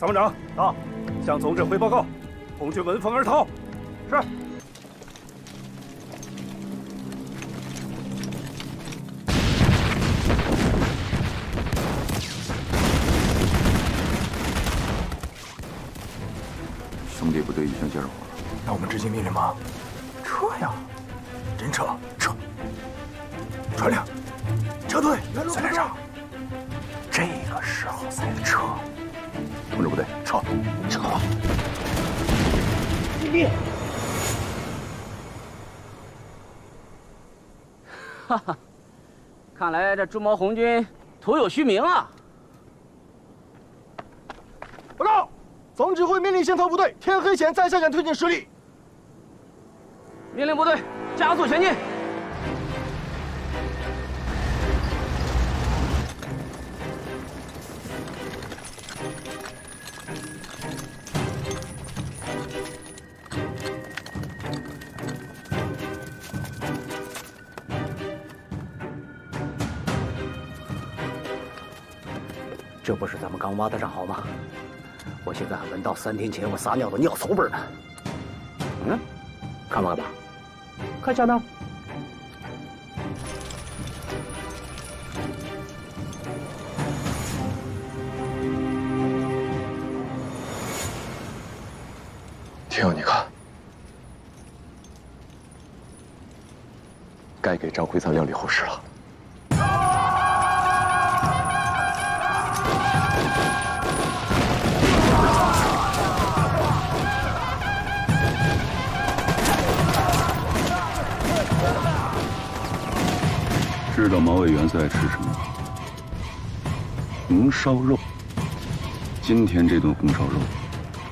参谋长到，向总指挥报告，红军闻风而逃。是。兄弟部队已经接上火了，那我们执行命令吧。撤呀！真撤！撤！传令，撤退！随连长，这个时候才撤。同志部队，撤！撤！击毙！哈哈，看来这朱毛红军徒有虚名啊！报告，总指挥命令先头部队天黑前再下赶推进10里。命令部队加速前进。这不是咱们刚挖的战壕吗？我现在还闻到3天前我撒尿的尿骚味呢。嗯，看吧看吧，看下面。婷，你看，该给张辉灿料理后事了。 知道毛委员最爱吃什么？红烧肉。今天这顿红烧肉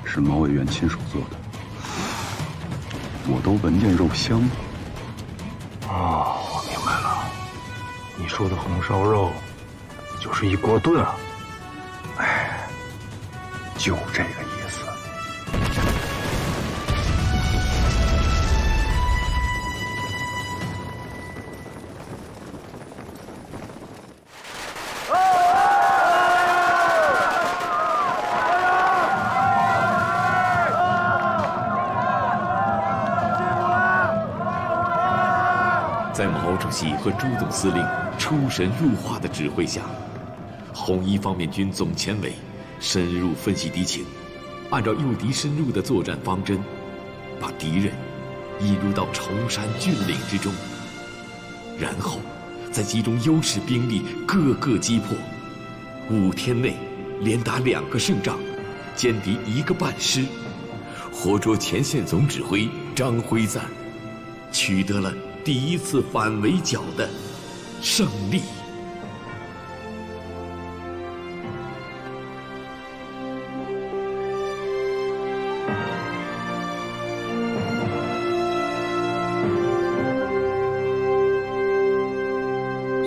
是毛委员亲手做的，我都闻见肉香了。哦，我明白了，你说的红烧肉就是一锅炖啊。哎，就这个意思。 在毛主席和朱总司令出神入化的指挥下，红一方面军总前委深入分析敌情，按照诱敌深入的作战方针，把敌人引入到崇山峻岭之中，然后再集中优势兵力各个击破，5天内连打2个胜仗，歼敌1个半师，活捉前线总指挥张辉瓒，取得了 第一次反围剿的胜利。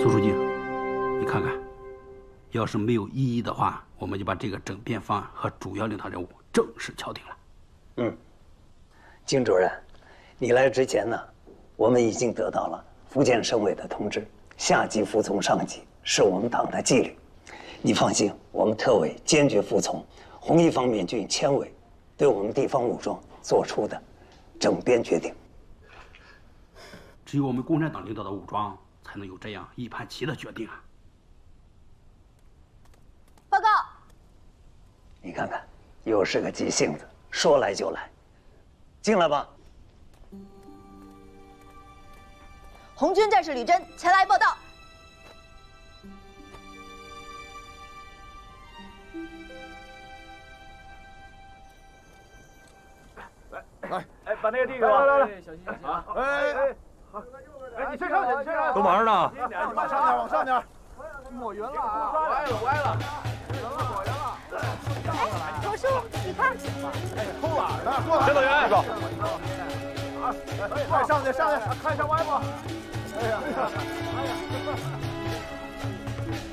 苏书记，你看看，要是没有异议的话，我们就把这个整编方案和主要领导任务正式敲定了。嗯，金主任，你来之前呢？ 我们已经得到了福建省委的通知，下级服从上级是我们党的纪律。你放心，我们特委坚决服从红一方面军前委对我们地方武装做出的整编决定。只有我们共产党领导的武装才能有这样一盘棋的决定啊！报告。你看看，又是个急性子，说来就来。进来吧。 红军战士吕真前来报道。来，把那个递给我。来，小心小心啊！好。哎，你先上去，你先上去。都忙着呢。你往上点，往上点。抹匀了啊！歪了。抹匀了。哎，罗叔，你看。哎，偷懒呢！过来。指导员，走。快上去，看一下歪不？ 哎呀！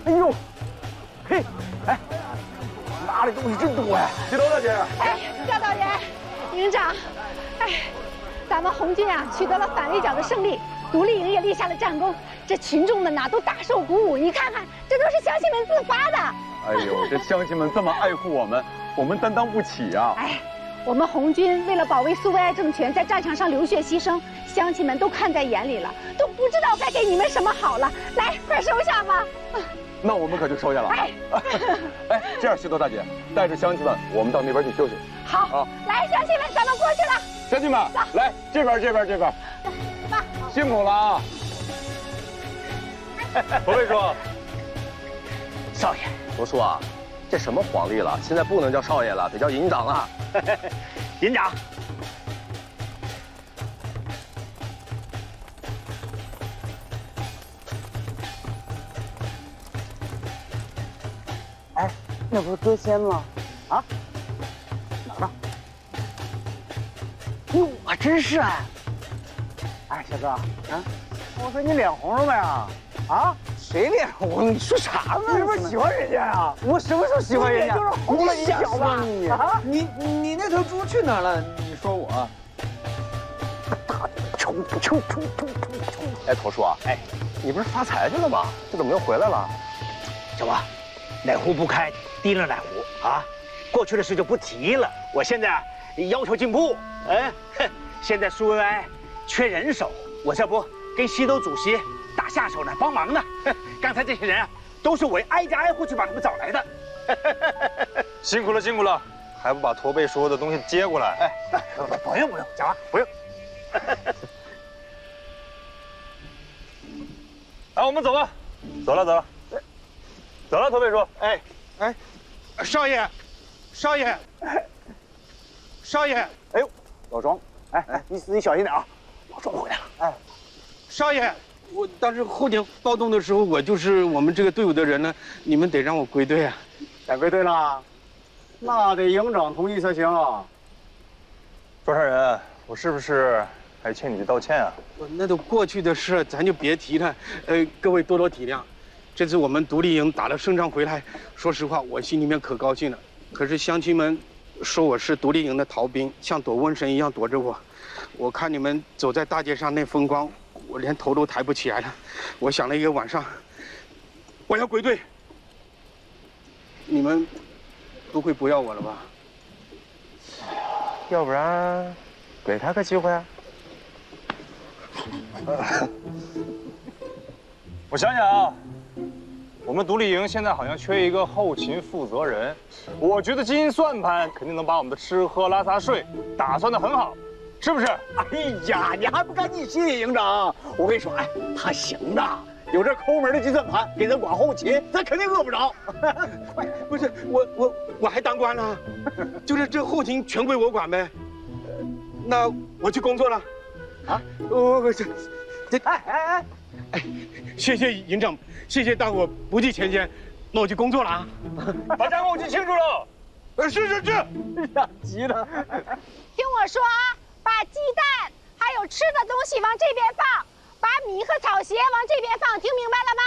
哎呦，嘿，哎，拿的东西真多呀！几楼大姐？哎，教导员，营长，哎，咱们红军啊取得了反围剿的胜利，独立营也立下了战功，这群众们呐都大受鼓舞。你看看，这都是乡亲们自发的。哎呦，这乡亲们这么爱护我们，我们担当不起啊！哎，我们红军为了保卫苏维埃政权，在战场上流血牺牲，乡亲们都看在眼里了，都不知道该给你们什么好了。来，快收下吧。那我们可就收下了。哎，哎，这样，西多大姐带着乡亲们，我们到那边去休息。好，啊，来，乡亲们，咱们过去了。乡亲们，来这边，这边，这边。辛苦了啊！罗秘书，少爷，罗叔啊，这什么皇帝了？现在不能叫少爷了，得叫营长了。营长。哎，那不是搁仙吗？啊？哪儿呢？哟，还真是哎。哎，小哥，啊，我说你脸红了没啊？啊？谁脸红了？你说啥呢？你是不是喜欢人家呀？我什么时候喜欢人家？就是红了，你小子！你啊，你那头猪去哪儿了？你说我？大冲！哎，头叔啊，哎，你不是发财去了吗？这怎么又回来了？小王，哪壶不开提了哪壶啊！过去的事就不提了。我现在要求进步，哎，现在苏维埃缺人手，我这不跟西斗主席打下手呢，帮忙呢。刚才这些人啊，都是我挨家挨户去把他们找来的。辛苦了，辛苦了，还不把驼背说的东西接过来？哎，不用，小王，不用。哎，我们走吧，走了，驼背叔。哎，少爷，少爷，哎呦，老庄，哎，你小心点啊，老庄回来了。哎，少爷，我当时后天暴动的时候，我就是我们这个队伍的人呢，你们得让我归队啊。该归队了，那得营长同意才行啊。庄上人，我是不是还欠你道歉啊？那都过去的事，咱就别提了。各位多多体谅。这次我们独立营打了胜仗回来，说实话，我心里面可高兴了。可是乡亲们说我是独立营的逃兵，像躲瘟神一样躲着我。我看你们走在大街上那风光，我连头都抬不起来了。我想了一个晚上，我要归队。你们不会不要我了吧？要不然给他个机会啊！我想想啊，我们独立营现在好像缺一个后勤负责人，我觉得精英算盘肯定能把我们的吃喝拉撒睡打算得很好，是不是？哎呀，你还不赶紧谢谢营长？我跟你说，哎，他行的，有这抠门的计算盘给咱管后勤，咱肯定饿不着。不是我还当官了，就是这后勤全归我管呗。那我去工作了。啊，我这，哎，谢谢营长，谢谢大伙不计前嫌，那我去工作了啊。把战功记清楚了。是。呀，急了。听我说啊，把鸡蛋还有吃的东西往这边放，把米和草鞋往这边放，听明白了吗？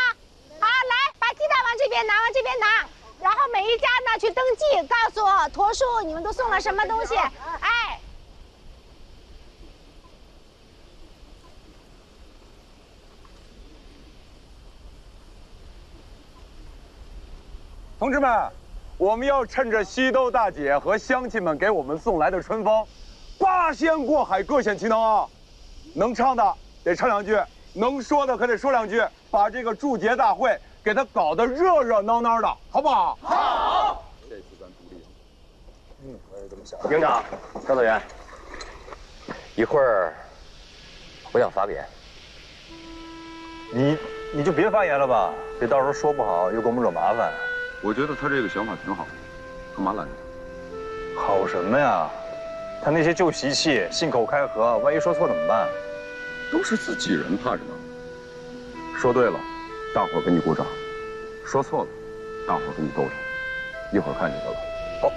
好，来，把鸡蛋往这边拿，往这边拿，然后每一家呢去登记，告诉我驼叔你们都送了什么东西。哎。同志们，我们要趁着西兜大姐和乡亲们给我们送来的春风，八仙过海，各显其能啊！能唱的得唱两句，能说的可得说两句，把这个祝捷大会给它搞得热热闹闹的，好不好？好。这次咱独立，我也这么想。营长，张队员，一会儿我想发言。你就别发言了吧，别到时候说不好又给我们惹麻烦。我觉得他这个想法挺好，干嘛拦着他？好什么呀？他那些旧习气，信口开河，万一说错怎么办？都是自己人，怕什么？说对了，大伙儿给你鼓掌；说错了，大伙儿给你斗争。一会儿看你的了。好。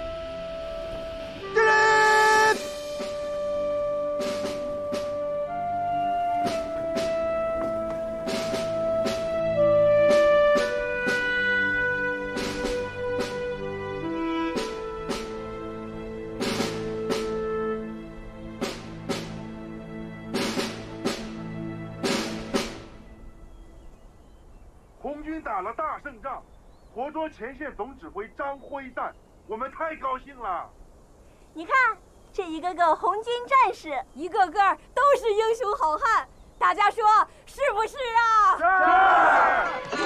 红军打了大胜仗，活捉前线总指挥张辉旦我们太高兴了。你看，这一个个红军战士，一个个都是英雄好汉，大家说是不是啊？是。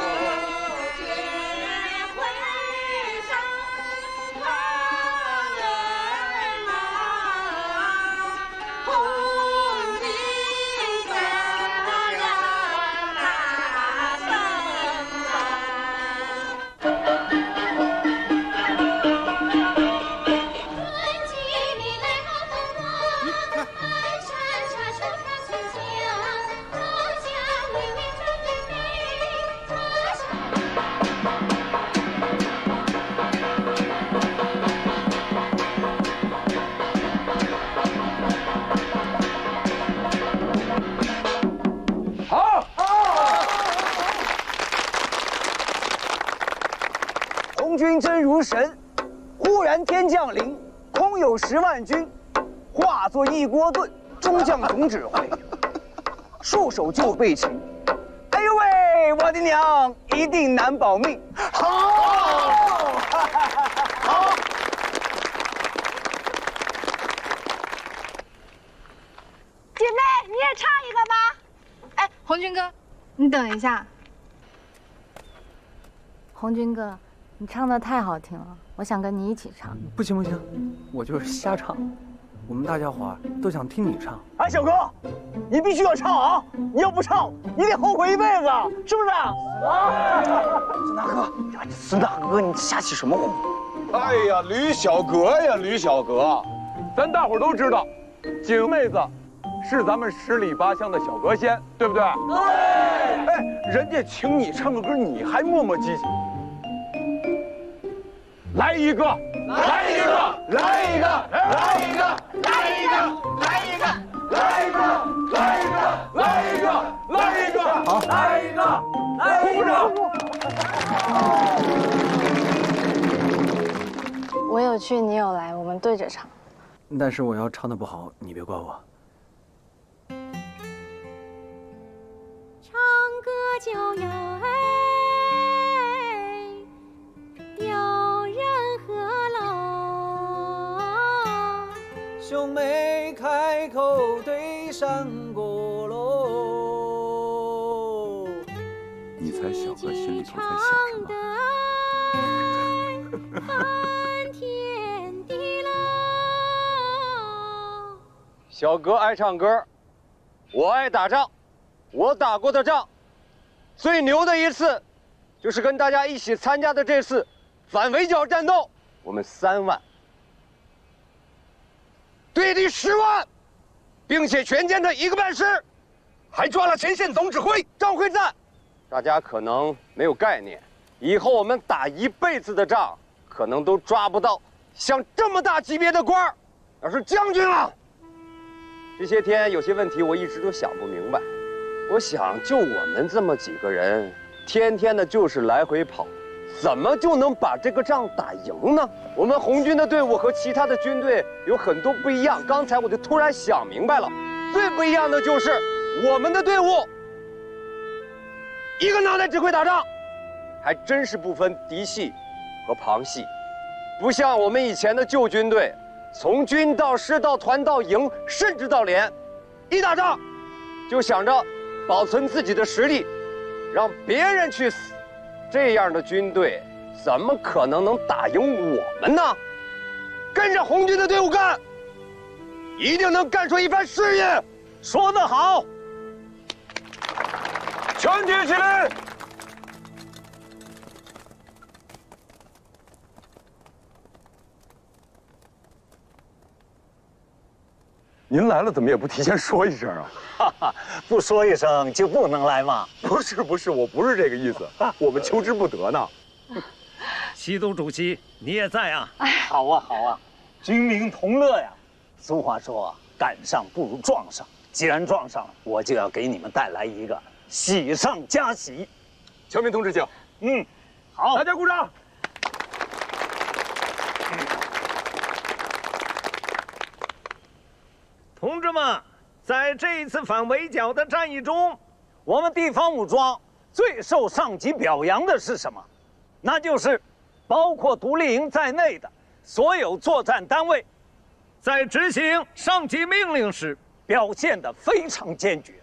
红军真如神，忽然天降临，空有10万军，化作一锅炖，中将总指挥，束手就被擒。哎呦喂，我的娘，一定难保命。好，好。姐妹，你也唱一个吧。哎，红军哥，你等一下。红军哥，你唱的太好听了，我想跟你一起唱。不行不行，我就是瞎唱，我们大家伙都想听你唱。哎，小哥，你必须要唱啊！你要不唱，你得后悔一辈子，是不是？啊！孙大哥，孙大哥，你瞎起什么哄？哎呀，吕小阁呀，吕小阁，咱大伙都知道，景妹子是咱们10里8乡的小阁仙，对不对？对。哎，人家请你唱个歌，你还磨磨唧唧。来一个，来一个，来一个，来一个，来一个，来一个，来一个，来一个，来一个，来一个，好，来一个，鼓掌。我有去，你有来，我们对着唱。但是我要唱的不好，你别怪我。唱歌就要吊人何楼？兄妹开口对山歌喽。你猜小哥心里头在想什么？小哥爱唱歌，我爱打仗，我打过的仗，最牛的一次，就是跟大家一起参加的这次反围剿战斗，我们3万对敌10万，并且全歼的1个半师，还抓了前线总指挥赵会赞。大家可能没有概念，以后我们打一辈子的仗，可能都抓不到像这么大级别的官儿，要是将军了。这些天有些问题我一直都想不明白，我想就我们这么几个人，天天的就是来回跑，怎么就能把这个仗打赢呢？我们红军的队伍和其他的军队有很多不一样，刚才我就突然想明白了，最不一样的就是我们的队伍，一个脑袋只会打仗，还真是不分嫡系和旁系，不像我们以前的旧军队。从军到师到团到营，甚至到连，一打仗就想着保存自己的实力，让别人去死。这样的军队怎么可能打赢我们呢？跟着红军的队伍干，一定能干出一番事业。说得好！全体起立！您来了，怎么也不提前说一声啊？哈哈，不说一声就不能来吗？不是，我不是这个意思，我们求之不得呢。西都主席，你也在啊？哎，好啊，好啊，军民同乐呀。俗话说，赶上不如撞上。既然撞上了，我就要给你们带来一个喜上加喜。乔明同志，请。好，大家鼓掌。同志们，在这一次反围剿的战役中，我们地方武装最受上级表扬的是什么？那就是包括独立营在内的所有作战单位在执行上级命令时表现得非常坚决，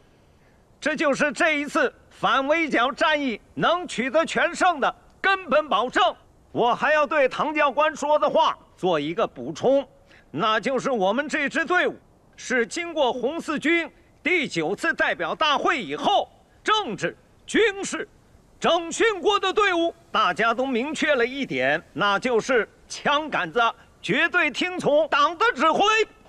这就是这一次反围剿战役能取得全胜的根本保证。我还要对唐教官说的话做一个补充，那就是我们这支队伍是经过红四军第9次代表大会以后，政治、军事整训过的队伍。大家都明确了一点，那就是枪杆子绝对听从党的指挥。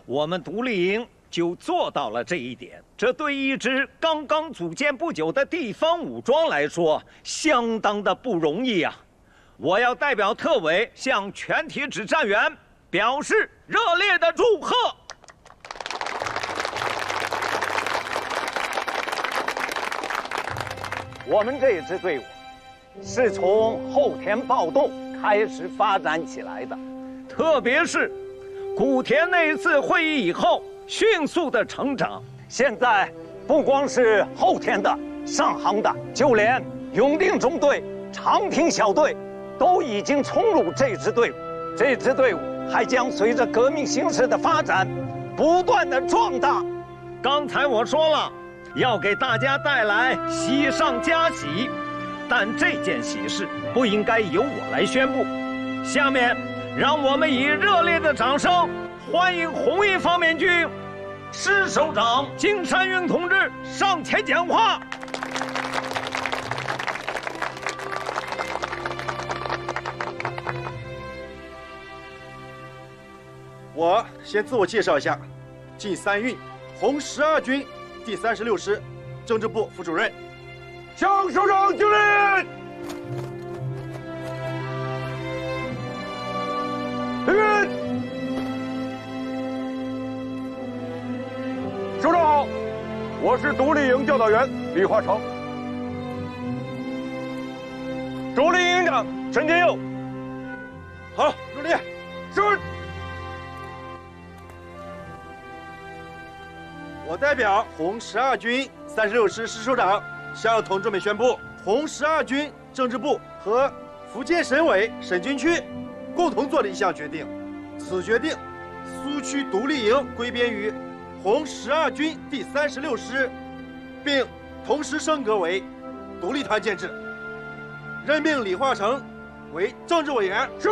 我们独立营就做到了这一点，这对一支刚刚组建不久的地方武装来说，相当的不容易啊！我要代表特委向全体指战员表示热烈的祝贺。我们这支队伍是从后田暴动开始发展起来的，特别是古田那一次会议以后迅速的成长。现在不光是后田的、上杭的，就连永定中队、长平小队都已经冲入这支队伍。这支队伍还将随着革命形势的发展，不断的壮大。刚才我说了，要给大家带来喜上加喜，但这件喜事不应该由我来宣布。下面，让我们以热烈的掌声欢迎红一方面军师首长金山云同志上前讲话。我先自我介绍一下，靳三运，红12军第36师政治部副主任。向首长敬礼。礼。首长好，我是独立营教导员李华成。独立营长陈天佑。好，入列。是。我代表红12军36师师首长向同志们宣布，红12军政治部和福建省委省军区共同做了一项决定，此决定苏区独立营归编于红12军第36师，并同时升格为独立团建制，任命李化成为政治委员，是；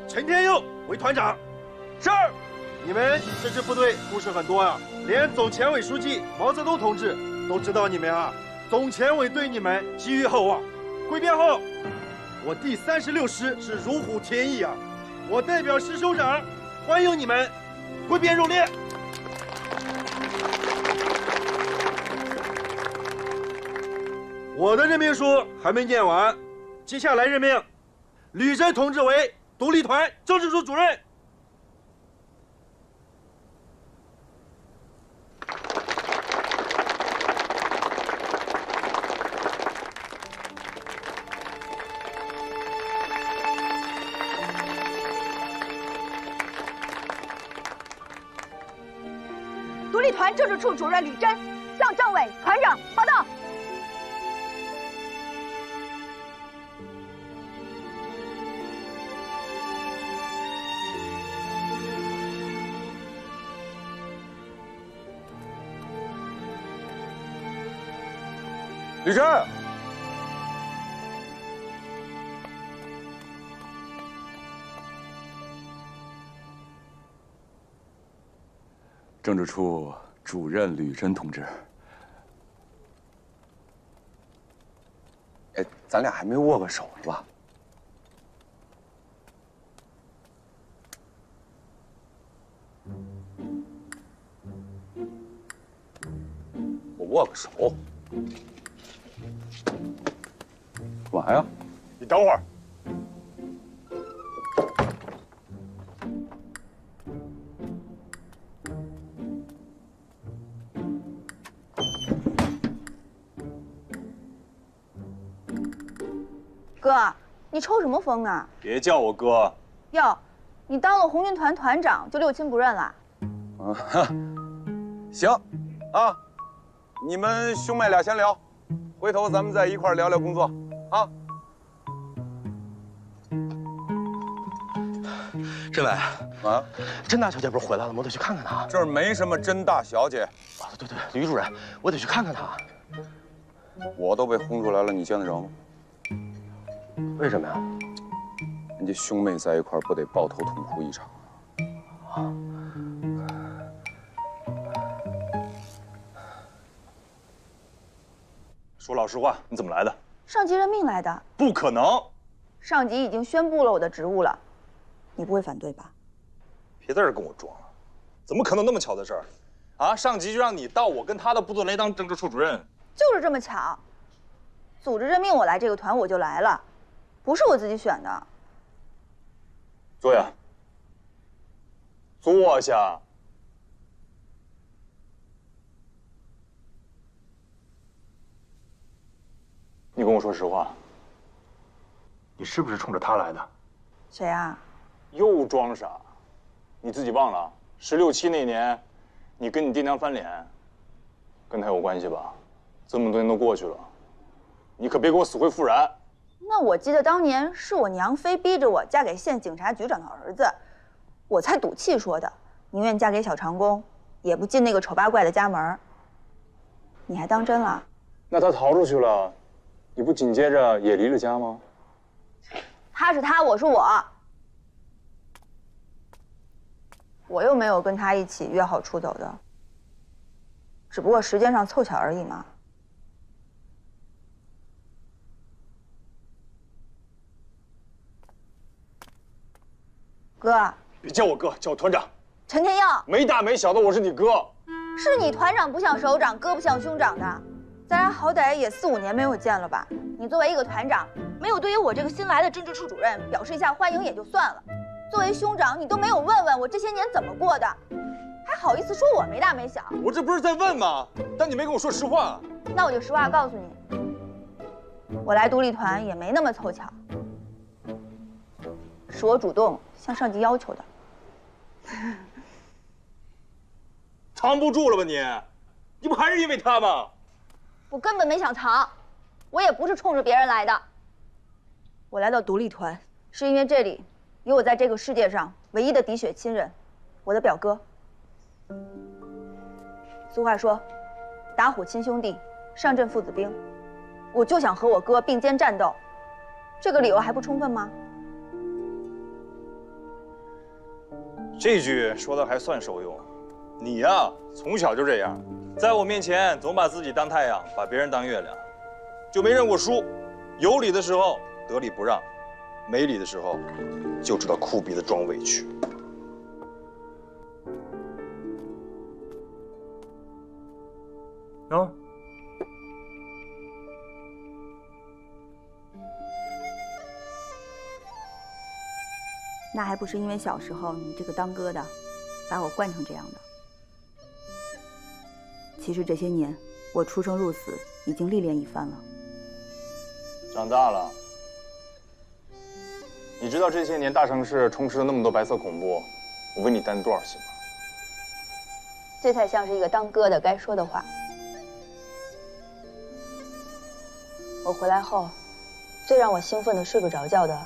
陈天佑为团长，是。你们这支部队故事很多啊，连总前委书记毛泽东同志都知道你们啊。总前委对你们寄予厚望。归编后，我第36师是如虎添翼啊！我代表师首长欢迎你们归编入列。我的任命书还没念完，接下来任命吕珍同志为独立团政治组主任。独立团政治处主任吕珍向政委、团长报道。吕珍，政治处主任吕珍同志。哎，咱俩还没握个手是吧？我握个手。干嘛呀？你等会儿。哥，你抽什么风啊？别叫我哥。哟，你当了红军团团长就六亲不认了？啊，行，啊，你们兄妹俩先聊，回头咱们再一块聊聊工作，啊。政委啊，甄大小姐不是回来了吗？我得去看看她。这儿没什么甄大小姐。啊，对，吕主任，我得去看看她。我都被轰出来了，你见得着吗？为什么呀？人家兄妹在一块儿，不得抱头痛哭一场啊！说老实话，你怎么来的？上级任命来的。不可能！上级已经宣布了我的职务了，你不会反对吧？别在这跟我装了，怎么可能那么巧的事儿？啊，上级就让你到我跟他的部队来当政治处主任，就是这么巧。组织任命我来这个团，我就来了，不是我自己选的。坐下。坐下。你跟我说实话，你是不是冲着他来的？谁啊？又装傻？你自己忘了16、17那年，你跟你爹娘翻脸，跟他有关系吧？这么多年都过去了，你可别给我死灰复燃。那我记得当年是我娘非逼着我嫁给县警察局长的儿子，我才赌气说的，宁愿嫁给小长工，也不进那个丑八怪的家门。你还当真了？那他逃出去了，你不紧接着也离了家吗？他是他，我是我，我又没有跟他一起约好出走的，只不过时间上凑巧而已嘛。哥，别叫我哥，叫我团长。陈天耀，没大没小的，我是你哥。是你团长不像首长，哥不像兄长的，咱俩好歹也4、5年没有见了吧？你作为一个团长，没有对于我这个新来的政治处主任表示一下欢迎也就算了，作为兄长，你都没有问问我这些年怎么过的，还好意思说我没大没小？我这不是在问吗？但你没跟我说实话。那我就实话告诉你，我来独立团也没那么凑巧，是我主动向上级要求的。藏不住了吧你？你不还是因为他吗？我根本没想藏，我也不是冲着别人来的。我来到独立团，是因为这里有我在这个世界上唯一的滴血亲人，我的表哥。俗话说，打虎亲兄弟，上阵父子兵。我就想和我哥并肩战斗，这个理由还不充分吗？这句说的还算受用。你呀，从小就这样，在我面前总把自己当太阳，把别人当月亮，就没认过输。有理的时候得理不让，没理的时候就知道哭鼻子装委屈。啊，那还不是因为小时候你这个当哥的，把我惯成这样的。其实这些年，我出生入死，已经历练一番了。长大了，你知道这些年大城市充斥了那么多白色恐怖，我为你担多少心吗？这才像是一个当哥的该说的话。我回来后，最让我兴奋的睡不着觉的，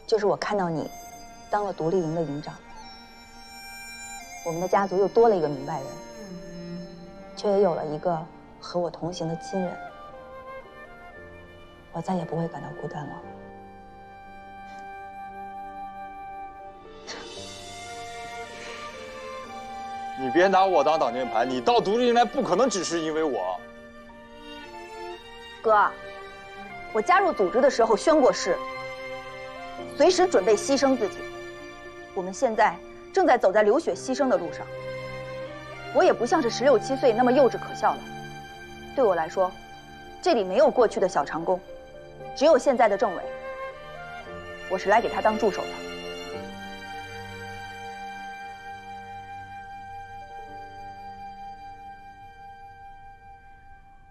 就是我看到你当了独立营的营长。我们的家族又多了一个明白人，却也有了一个和我同行的亲人。我再也不会感到孤单了。你别拿我当挡箭牌，你到独立营来不可能只是因为我。哥，我加入组织的时候宣过誓，随时准备牺牲自己。我们现在正在走在流血牺牲的路上。我也不像是16、17岁那么幼稚可笑了。对我来说，这里没有过去的小长工，只有现在的政委。我是来给他当助手的。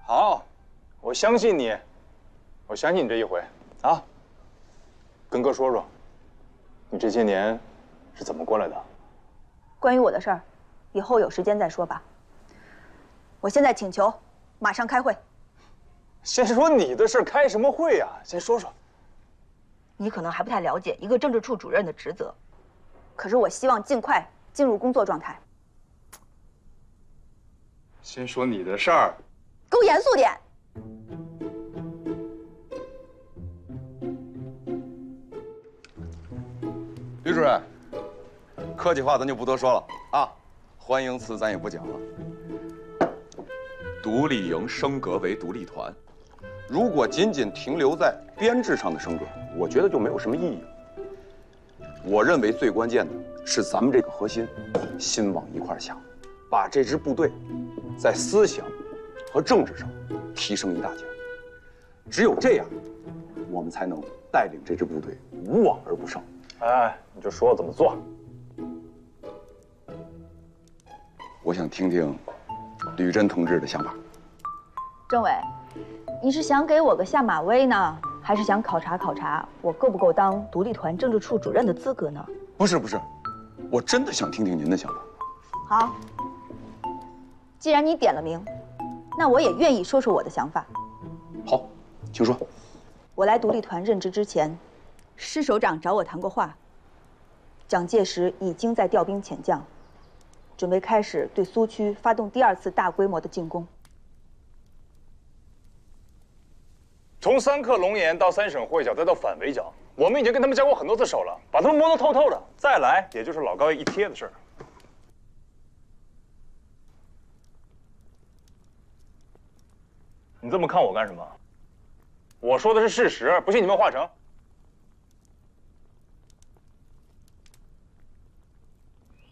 好，我相信你，我相信你这一回啊。跟哥说说，你这些年是怎么过来的？关于我的事儿，以后有时间再说吧。我现在请求马上开会。先说你的事，开什么会呀？先说说。你可能还不太了解一个政治处主任的职责，可是我希望尽快进入工作状态。先说你的事儿，给我严肃点。吕主任，客气话咱就不多说了啊，欢迎词咱也不讲了。独立营升格为独立团，如果仅仅停留在编制上的升格，我觉得就没有什么意义。我认为最关键的是咱们这个核心心往一块想，把这支部队在思想和政治上提升一大截。只有这样，我们才能带领这支部队无往而不胜。哎，你就说怎么做。我想听听吕真同志的想法。政委，你是想给我个下马威呢，还是想考察考察我够不够当独立团政治处主任的资格呢？不是，我真的想听听您的想法。好，既然你点了名，那我也愿意说说我的想法。好，请说。我来独立团任职之前，师首长找我谈过话。蒋介石已经在调兵遣将，准备开始对苏区发动第2次大规模的进攻。从3克龙岩到3省会剿，再到反围剿，我们已经跟他们交过很多次手了，把他们摸得透透的。再来，也就是老高一贴的事儿。你这么看我干什么？我说的是事实，不信你问华成。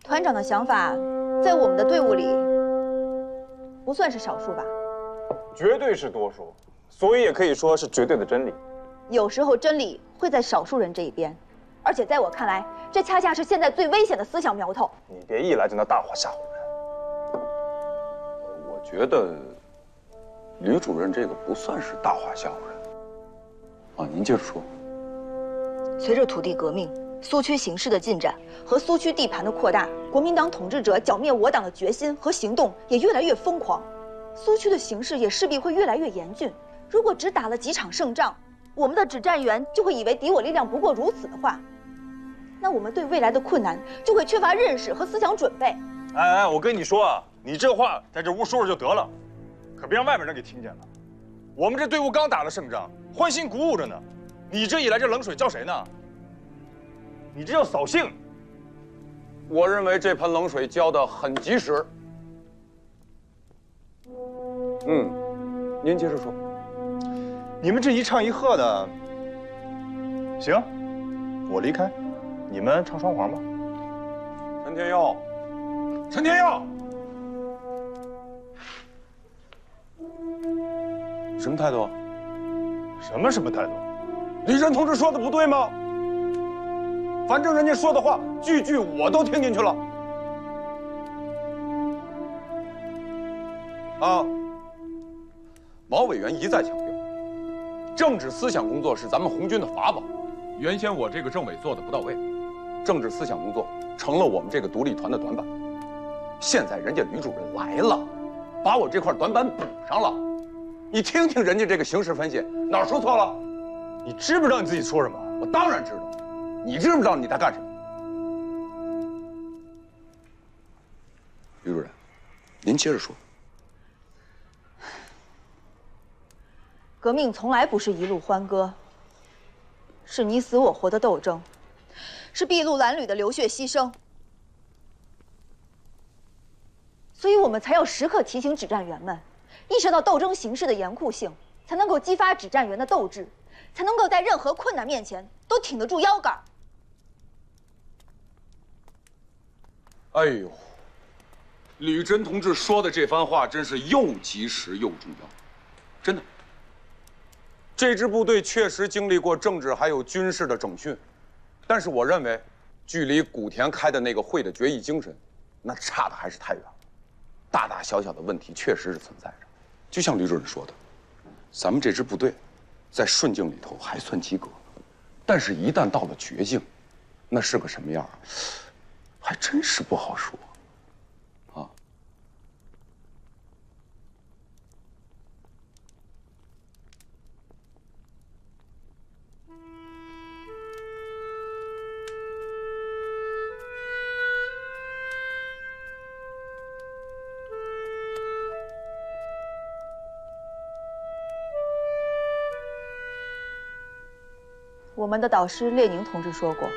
团长的想法，在我们的队伍里不算是少数吧？绝对是多数，所以也可以说是绝对的真理。有时候真理会在少数人这一边，而且在我看来，这恰恰是现在最危险的思想苗头。你别一来就拿大话吓唬人。我觉得吕主任这个不算是大话吓唬人。啊，您接着说。随着土地革命、苏区形势的进展和苏区地盘的扩大，国民党统治者剿灭我党的决心和行动也越来越疯狂，苏区的形势也势必会越来越严峻。如果只打了几场胜仗，我们的指战员就会以为敌我力量不过如此的话，那我们对未来的困难就会缺乏认识和思想准备。哎，我跟你说啊，你这话在这屋说说就得了，可别让外面人给听见了。我们这队伍刚打了胜仗，欢欣鼓舞着呢，你这一来这冷水浇谁呢？你这叫扫兴。我认为这盆冷水浇得很及时。您接着说。你们这一唱一和的，行，我离开，你们唱双簧吧。陈天佑，陈天佑，什么态度？什么态度？吕真同志说的不对吗？反正人家说的话句句我都听进去了。啊，毛委员一再强调，政治思想工作是咱们红军的法宝。原先我这个政委做的不到位，政治思想工作成了我们这个独立团的短板。现在人家吕主任来了，把我这块短板补上了。你听听人家这个形势分析，哪儿说错了？你知不知道你自己说什么？我当然知道。你知不知道你在干什么？吕主任，您接着说。革命从来不是一路欢歌，是你死我活的斗争，是筚路蓝缕的流血牺牲。所以我们才要时刻提醒指战员们，意识到斗争形势的严酷性，才能够激发指战员的斗志，才能够在任何困难面前都挺得住腰杆。哎呦，吕真同志说的这番话真是又及时又重要，真的。这支部队确实经历过政治还有军事的整训，但是我认为，距离古田开的那个会的决议精神，那差的还是太远了。大大小小的问题确实是存在着，就像吕主任说的，咱们这支部队，在顺境里头还算及格，但是一旦到了绝境，那是个什么样啊？还真是不好说。我们的导师列宁同志说过，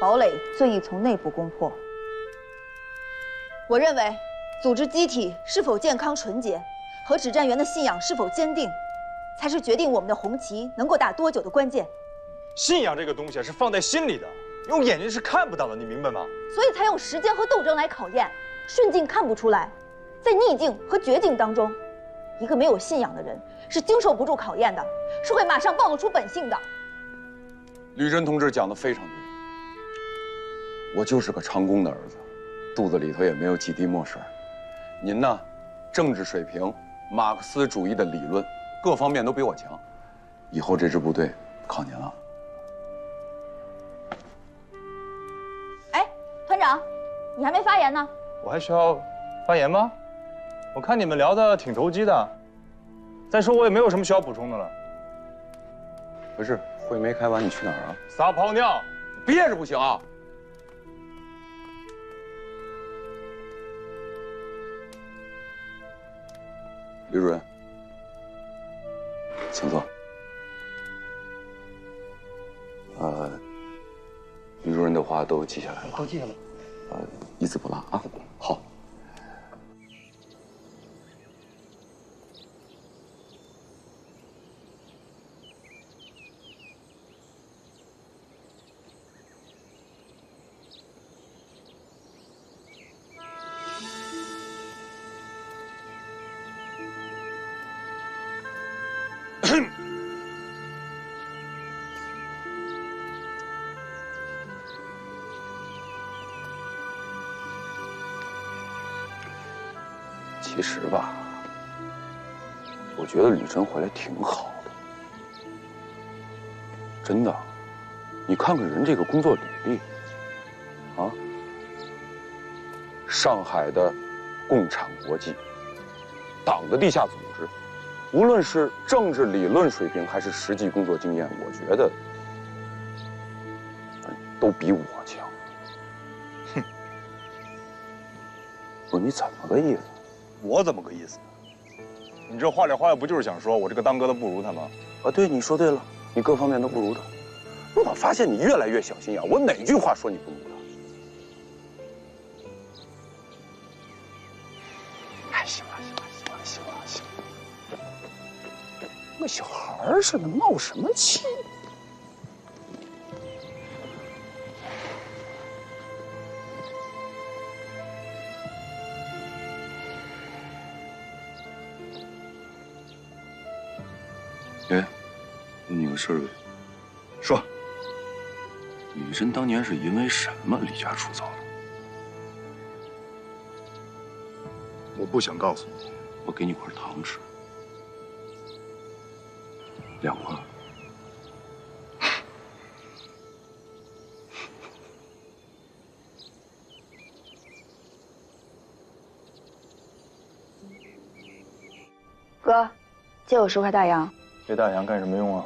堡垒最易从内部攻破。我认为，组织机体是否健康纯洁，和指战员的信仰是否坚定，才是决定我们的红旗能够打多久的关键。信仰这个东西是放在心里的，用眼睛是看不到的，你明白吗？所以才用时间和斗争来考验。顺境看不出来，在逆境和绝境当中，一个没有信仰的人是经受不住考验的，是会马上暴露出本性的。吕真同志讲的非常对，我就是个长工的儿子，肚子里头也没有几滴墨水。您呢，政治水平、马克思主义的理论，各方面都比我强，以后这支部队靠您了。哎，团长，你还没发言呢。我还需要发言吗？我看你们聊得挺投机的。再说我也没有什么需要补充的了。不是，会没开完，你去哪儿啊？撒泡尿，憋着不行啊！吕主任，请坐。吕主任的话都记下来了。都记下了。一字不落啊。好。其实吧，我觉得吕真回来挺好的，真的。你看看人这个工作履历，啊，上海的共产国际，党的地下组织，无论是政治理论水平还是实际工作经验，我觉得都比我强。哼，不是你怎么个意思？我怎么个意思？你这话里话外不就是想说我这个当哥的不如他吗？啊，对，你说对了，你各方面都不如他。我咋发现你越来越小心眼？我哪句话说你不如他？哎，行了，行了，跟小孩似的，闹什么气？哎，问你个事儿呗。说。吕真当年是因为什么离家出走的？我不想告诉你。我给你块糖吃，2块。哥，借我10块大洋。这大洋干什么用啊？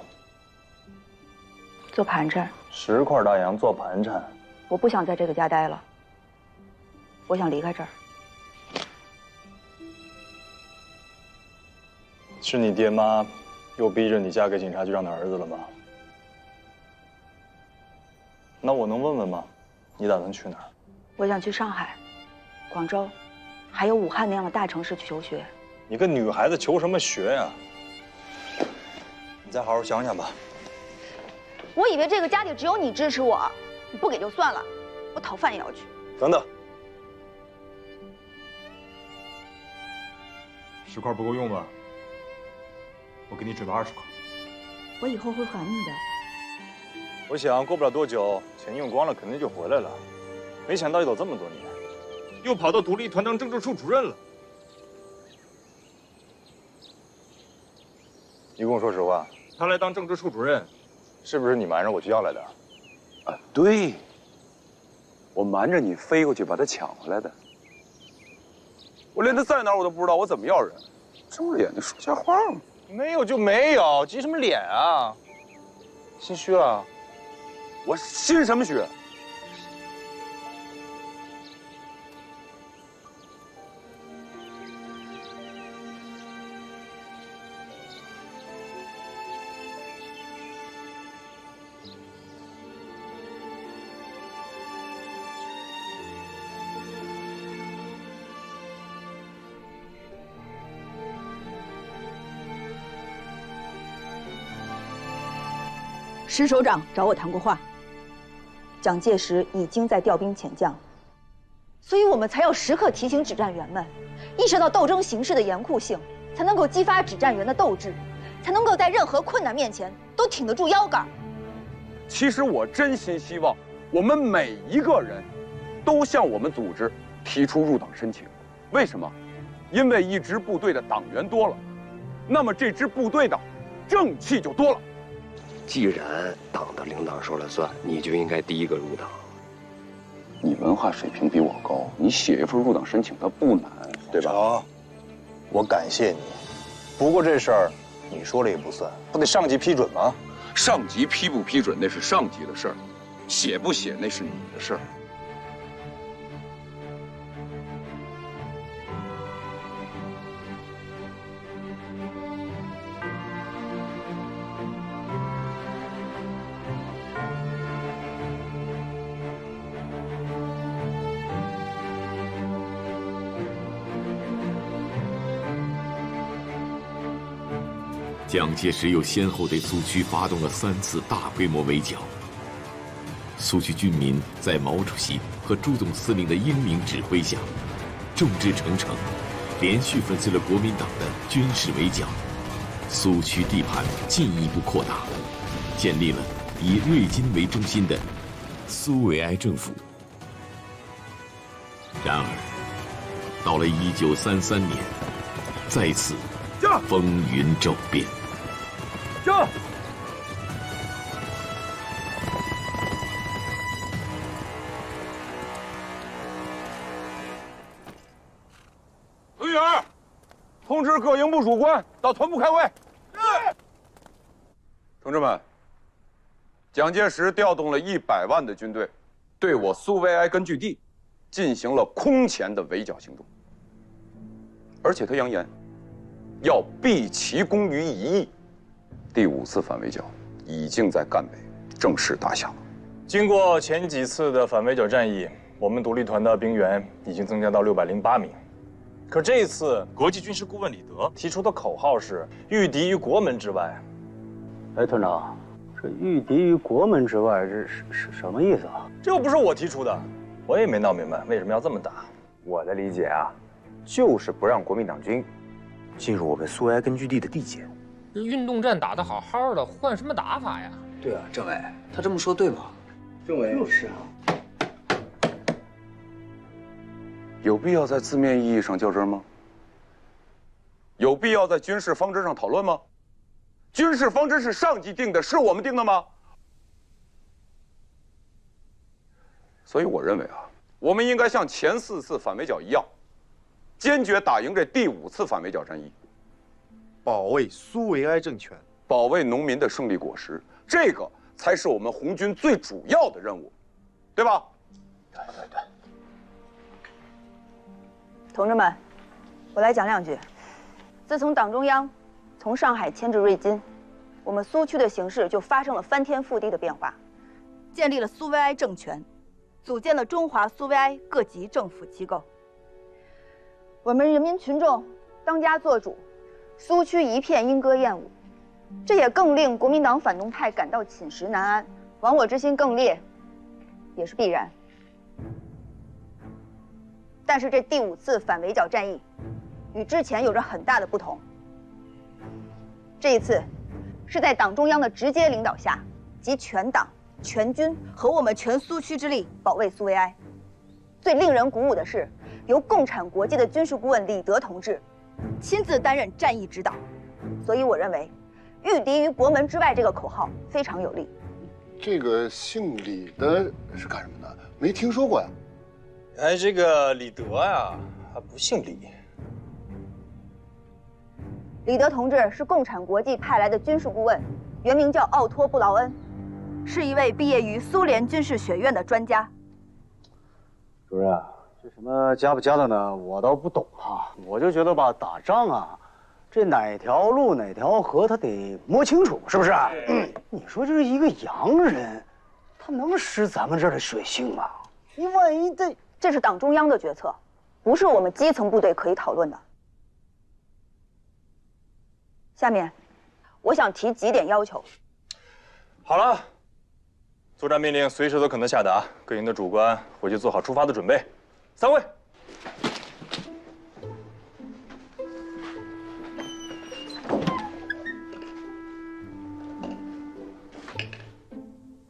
做盘缠。10块大洋做盘缠？我不想在这个家待了，我想离开这儿。是你爹妈又逼着你嫁给警察局长的儿子了吗？那我能问问吗？你打算去哪儿？我想去上海、广州，还有武汉那样的大城市去求学。你个女孩子求什么学呀？你再好好想想吧。我以为这个家里只有你支持我，你不给就算了，我讨饭也要去。等等，10块不够用吧？我给你准备20块。我以后会还你的。我想过不了多久，钱用光了，肯定就回来了。没想到一走这么多年，又跑到独立团当政治处主任了。你跟我说实话，他来当政治处主任，是不是你瞒着我去要来的？啊，对，我瞒着你飞过去把他抢回来的。我连他在哪儿我都不知道，我怎么要人？睁着眼睛说瞎话吗？没有就没有，急什么脸啊？心虚了？我心什么虚？石首长找我谈过话，蒋介石已经在调兵遣将，所以我们才要时刻提醒指战员们，意识到斗争形势的严酷性，才能够激发指战员的斗志，才能够在任何困难面前都挺得住腰杆。其实我真心希望我们每一个人都向我们组织提出入党申请。为什么？因为一支部队的党员多了，那么这支部队的正气就多了。既然党的领导说了算，你就应该第一个入党。你文化水平比我高，你写一份入党申请它不难，对吧？成，我感谢你。不过这事儿你说了也不算，不得上级批准吗？上级批不批准那是上级的事儿，写不写那是你的事儿。蒋介石又先后对苏区发动了3次大规模围剿。苏区军民在毛主席和朱总司令的英明指挥下，众志成城，连续粉碎了国民党的军事围剿，苏区地盘进一步扩大，建立了以瑞金为中心的苏维埃政府。然而，到了1933年，再次风云骤变。驾！孙元，通知各营部属官到团部开会。是。同志们，蒋介石调动了100万的军队，对我苏维埃根据地进行了空前的围剿行动，而且他扬言要毕其功于1役。第5次反围剿已经在赣北正式打响了。经过前几次的反围剿战役，我们独立团的兵员已经增加到608名。可这一次，国际军事顾问李德提出的口号是“御敌于国门之外”。哎，团长，这“御敌于国门之外”这是什么意思啊？这又不是我提出的，我也没闹明白为什么要这么打。我的理解啊，就是不让国民党军进入我们苏维埃根据地的地界。这运动战打得好好的，换什么打法呀？对啊，政委，他这么说对吗？政委，就是啊。有必要在字面意义上较真吗？有必要在军事方针上讨论吗？军事方针是上级定的，是我们定的吗？所以我认为啊，我们应该像前4次反围剿一样，坚决打赢这第5次反围剿战役。保卫苏维埃政权，保卫农民的胜利果实，这个才是我们红军最主要的任务，对吧？对。同志们，我来讲2句。自从党中央从上海迁至瑞金，我们苏区的形势就发生了翻天覆地的变化，建立了苏维埃政权，组建了中华苏维埃各级政府机构。我们人民群众当家作主。苏区一片莺歌燕舞，这也更令国民党反动派感到寝食难安，亡我之心更烈，也是必然。但是这第5次反围剿战役与之前有着很大的不同。这一次是在党中央的直接领导下，集全党、全军和我们全苏区之力保卫苏维埃。最令人鼓舞的是，由共产国际的军事顾问李德同志亲自担任战役指导，所以我认为“御敌于国门之外”这个口号非常有力。这个姓李的是干什么的？没听说过呀。哎，这个李德呀，还不姓李。李德同志是共产国际派来的军事顾问，原名叫奥托·布劳恩，是一位毕业于苏联军事学院的专家。主任，这什么加不加的呢？我倒不懂哈，我就觉得吧，打仗啊，这哪条路哪条河，他得摸清楚，是不是？你说这是一个洋人，他能识咱们这儿的水性吗？你万一这是党中央的决策，不是我们基层部队可以讨论的。下面，我想提几点要求。好了，作战命令随时都可能下达，各营的主官回去做好出发的准备。散会。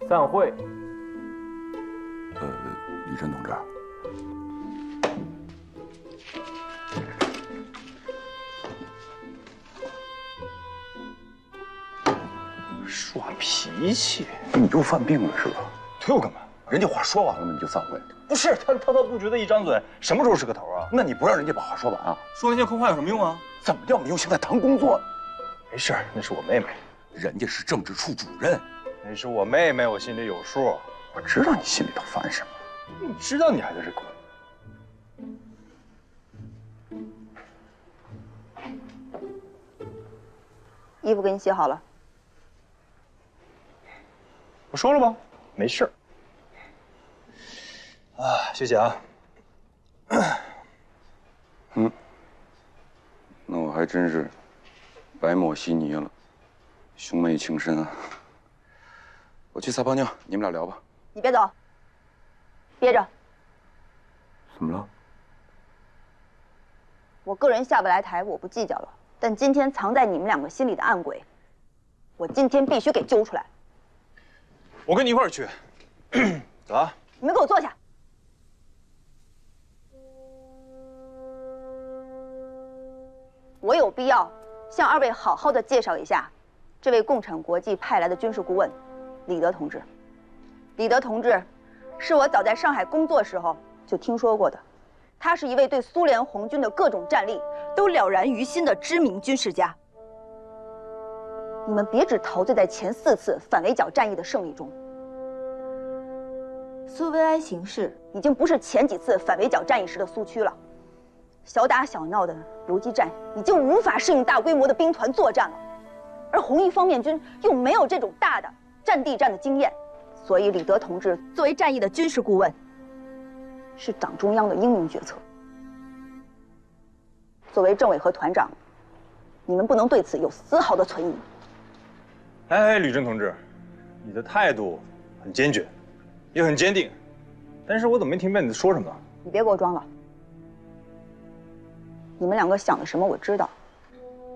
散会。李真同志。耍脾气，你又犯病了是吧？推我干嘛？人家话说完了吗？你就散会？不是他倒不觉得一张嘴什么时候是个头啊？那你不让人家把话说完啊？说那些空话有什么用啊？怎么要没用？现在谈工作。没事，那是我妹妹，人家是政治处主任。那是我妹妹，我心里有数。我知道你心里头烦什么。你知道你还在这滚？衣服给你洗好了。我说了吧，没事。啊，谢谢啊。那我还真是白抹稀泥了，兄妹情深啊。我去撒泡尿，你们俩聊吧。你别走，憋着。怎么了？我个人下不来台，我不计较了。但今天藏在你们两个心里的暗鬼，我今天必须给揪出来。我跟你一块儿去。走啊！你们给我坐下。我有必要向二位好好的介绍一下，这位共产国际派来的军事顾问，李德同志。李德同志，是我早在上海工作时候就听说过的。他是一位对苏联红军的各种战力都了然于心的知名军事家。你们别只陶醉在前4次反围剿战役的胜利中。苏维埃形势已经不是前几次反围剿战役时的苏区了，小打小闹的游击战已经无法适应大规模的兵团作战了，而红一方面军又没有这种大的战地战的经验，所以李德同志作为战役的军事顾问，是党中央的英明决策。作为政委和团长，你们不能对此有丝毫的存疑。哎，吕震同志，你的态度很坚决，也很坚定，但是我怎么没听明白你在说什么？你别给我装了。你们两个想的什么我知道，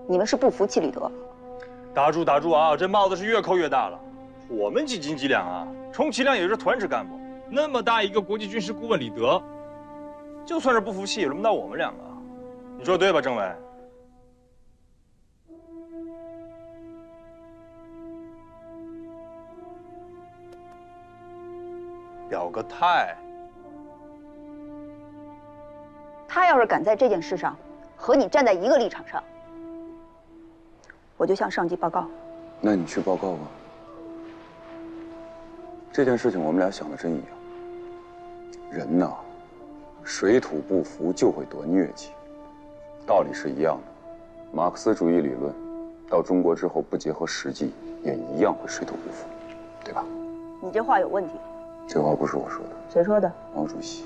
你们是不服气李德。打住打住啊！这帽子是越扣越大了。我们几斤几两啊？充其量也是团职干部，那么大一个国际军事顾问李德，就算是不服气，也轮不到我们两个。你说对吧，政委？表个态。他要是敢在这件事上和你站在一个立场上，我就向上级报告。那你去报告吧。这件事情我们俩想的真一样。人呐，水土不服就会得疟疾，道理是一样的。马克思主义理论到中国之后不结合实际，也一样会水土不服，对吧？你这话有问题。这话不是我说的。谁说的？毛主席。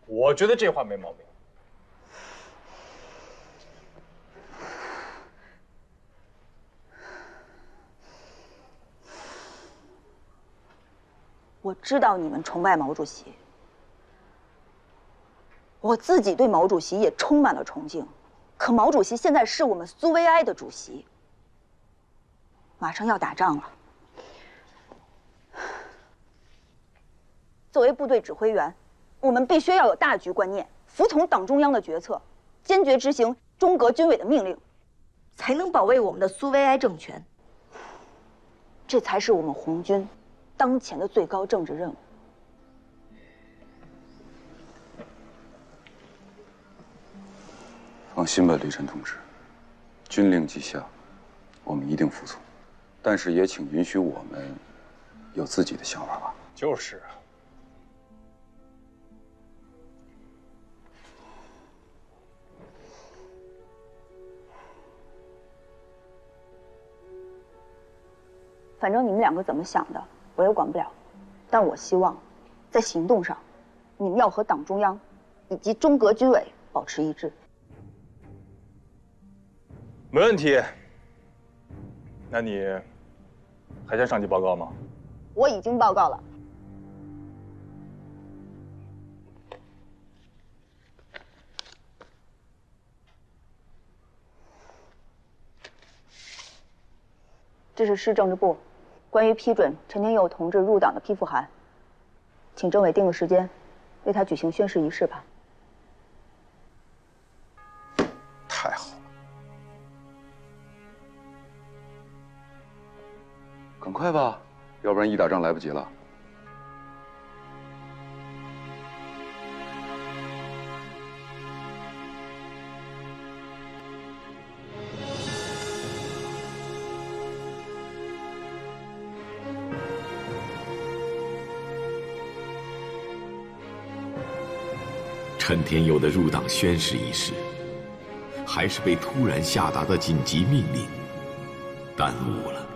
我觉得这话没毛病。我知道你们崇拜毛主席，我自己对毛主席也充满了崇敬。可毛主席现在是我们苏维埃的主席，马上要打仗了。作为部队指挥员，我们必须要有大局观念，服从党中央的决策，坚决执行中革军委的命令，才能保卫我们的苏维埃政权。这才是我们红军当前的最高政治任务。放心吧，李晨同志，军令既下，我们一定服从。但是也请允许我们有自己的想法吧。就是啊。反正你们两个怎么想的，我也管不了。但我希望，在行动上，你们要和党中央以及中革军委保持一致。没问题。那你还向上级报告吗？我已经报告了。这是市政治部关于批准陈天佑同志入党的批复函，请政委定个时间，为他举行宣誓仪式吧。太好了，赶快吧，要不然一打仗来不及了。陈天佑的入党宣誓仪式，还是被突然下达的紧急命令耽误了。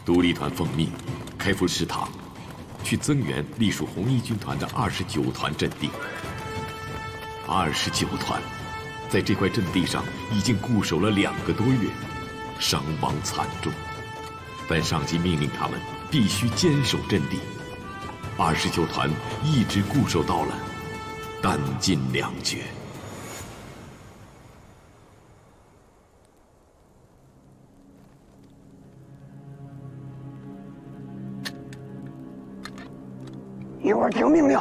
独立团奉命开赴食堂，去增援隶属红一军团的29团阵地。29团在这块阵地上已经固守了2个多月，伤亡惨重，但上级命令他们必须坚守阵地。29团一直固守到了弹尽粮绝。一会儿听命令，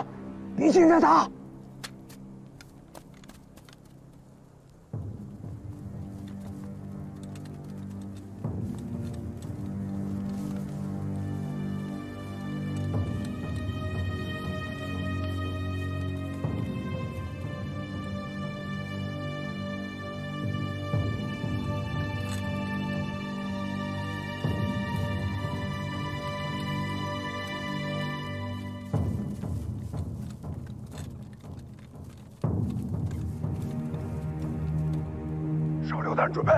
必须着打。手榴弹准备。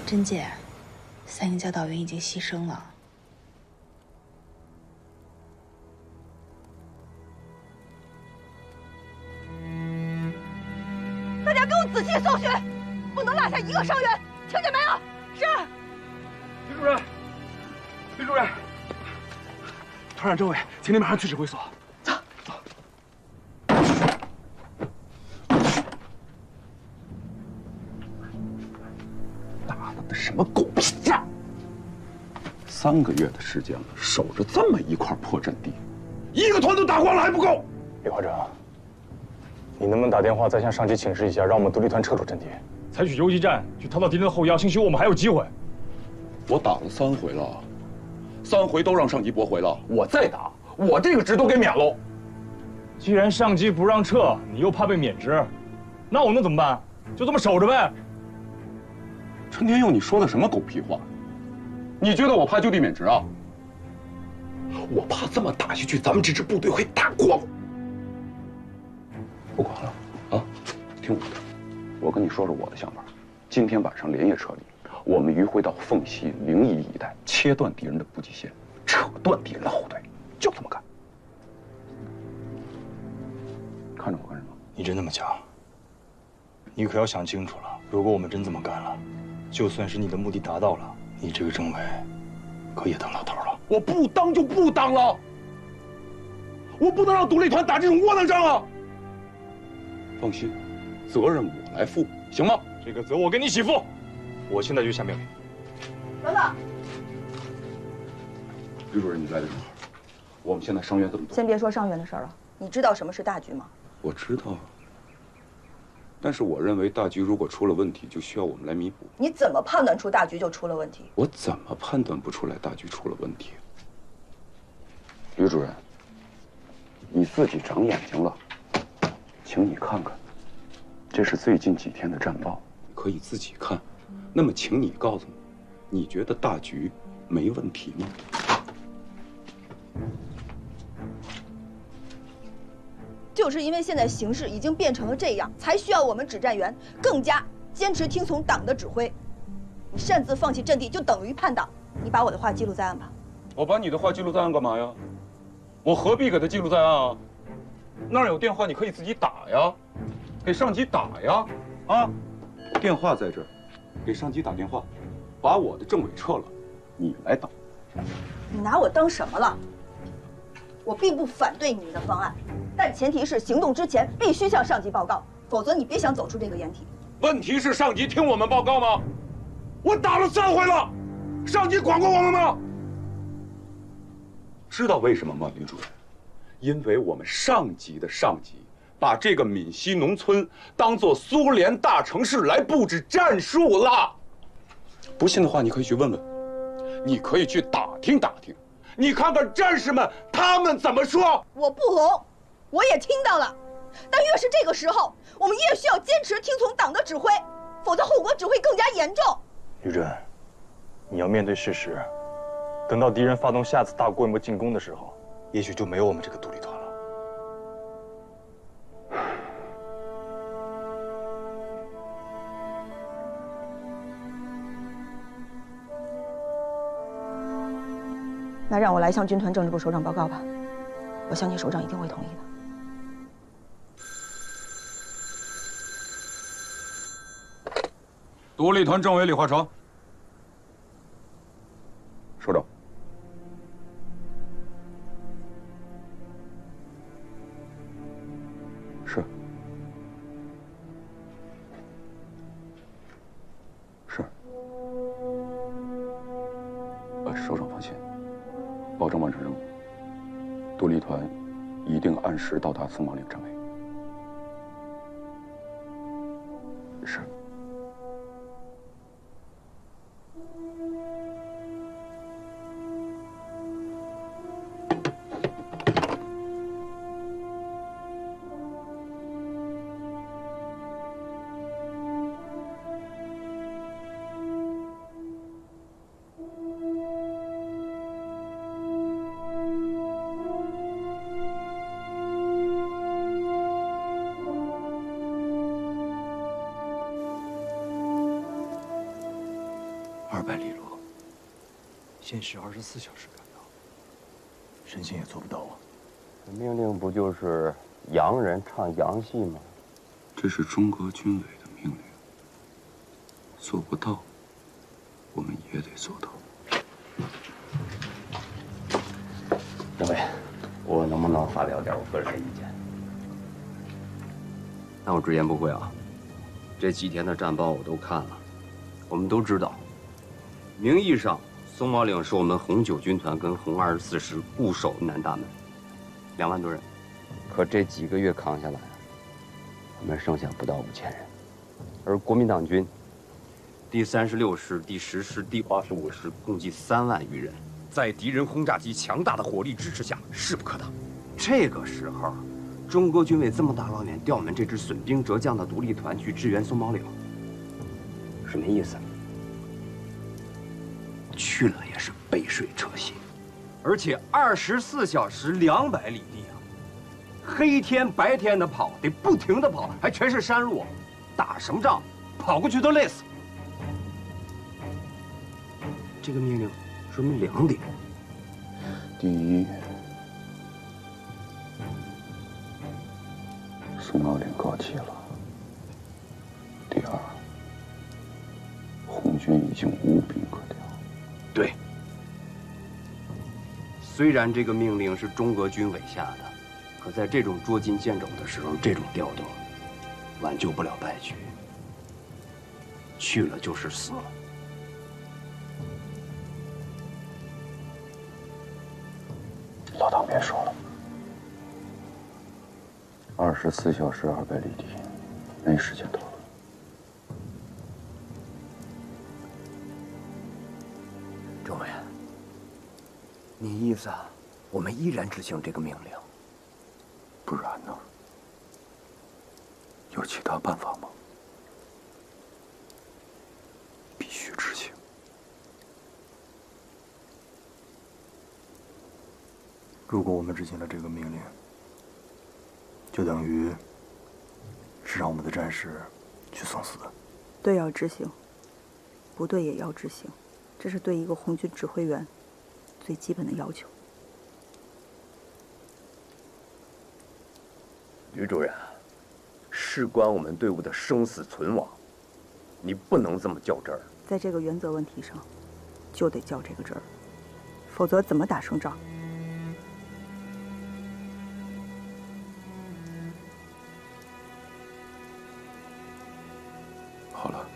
甄姐，3营教导员已经牺牲了。续搜寻，不能落下一个伤员，听见没有？是。李主任，李主任，团长政委，请你马上去指挥所。走。打的什么狗屁仗！3个月的时间了，守着这么一块破阵地，一个团都打光了还不够。李华长，你能不能打电话再向上级请示一下，让我们独立团撤出阵地，采取游击战去掏到敌人的后腰？兴许我们还有机会。我打了3回了，3回都让上级驳回了，我再打，我这个职都给免喽。既然上级不让撤，你又怕被免职，那我能怎么办？就这么守着呗。陈天佑，你说的什么狗屁话？你觉得我怕就地免职啊？我怕这么打下去，咱们这支部队会打光。不管了啊，听我的，我跟你说说我的想法。今天晚上连夜撤离，我们迂回到凤溪、临沂一带，切断敌人的补给线，扯断敌人的后腿，就这么干。看着我干什么？你真那么强？你可要想清楚了，如果我们真这么干了，就算是你的目的达到了，你这个政委可也当老头了。我不当就不当了，我不能让独立团打这种窝囊仗啊！放心，责任我来负，行吗？这个责我跟你一起负。我现在就下命令。等等，吕主任，你来的正好。我们现在伤员这么多，先别说伤员的事儿了，你知道什么是大局吗？我知道，但是我认为大局如果出了问题，就需要我们来弥补。你怎么判断出大局就出了问题？我怎么判断不出来大局出了问题？吕主任，你自己长眼睛了，请你看看，这是最近几天的战报，可以自己看。那么，请你告诉我，你觉得大局没问题吗？就是因为现在形势已经变成了这样，才需要我们指战员更加坚持听从党的指挥。你擅自放弃阵地，就等于叛党。你把我的话记录在案吧。我把你的话记录在案干嘛呀？我何必给他记录在案啊？那儿有电话，你可以自己打呀，给上级打呀，啊，电话在这儿，给上级打电话，把我的政委撤了，你来打。你拿我当什么了？我并不反对你的方案，但前提是行动之前必须向上级报告，否则你别想走出这个掩体。问题是上级听我们报告吗？我打了3回了，上级管过我们吗？知道为什么吗，李主任？因为我们上级的上级把这个闽西农村当作苏联大城市来布置战术了。不信的话，你可以去问问，你可以去打听打听，你看看战士们他们怎么说。我不聋，我也听到了，但越是这个时候，我们越需要坚持听从党的指挥，否则后果只会更加严重。吕震，你要面对事实，等到敌人发动下次大规模进攻的时候，也许就没有我们这个独立团了。那让我来向军团政治部首长报告吧，我相信首长一定会同意的。独立团政委李化成，首长。是。是。首长放心，保证完成任务。独立团一定按时到达送马岭站位。是。200里路，限时24小时赶到，神仙也做不到啊！命令不就是洋人唱洋戏吗？这是中国军委的命令。做不到，我们也得做到。政委，我能不能发表点我个人的意见？那我直言不讳啊，这几天的战报我都看了，我们都知道，名义上松毛岭是我们红9军团跟红24师固守南大门，2万多人，可这几个月扛下来，我们剩下不到5000人，而国民党军第36师、第10师、第25师共计3万余人，在敌人轰炸机强大的火力支持下，势不可挡。这个时候，中国军委这么大老远调我们这支损兵折将的独立团去支援松毛岭，什么意思？去了也是杯水车薪，而且24小时200里地啊，黑天白天的跑，得不停的跑，还全是山路，打什么仗？跑过去都累死。这个命令说明2点：第一，松毛岭告急了；第二，红军已经无兵可调。对，虽然这个命令是中俄军委下的，可在这种捉襟见肘的时候，这种调动挽救不了败局，去了就是死。老唐别说了，24小时200里地，没时间讨论。政委，你意思啊，我们依然执行这个命令？不然呢？有其他办法吗？必须执行。如果我们执行了这个命令，就等于是让我们的战士去送死。对要执行，不对也要执行，这是对一个红军指挥员最基本的要求。吕主任，事关我们队伍的生死存亡，你不能这么较真儿。在这个原则问题上，就得较这个真儿，否则怎么打胜仗？好了，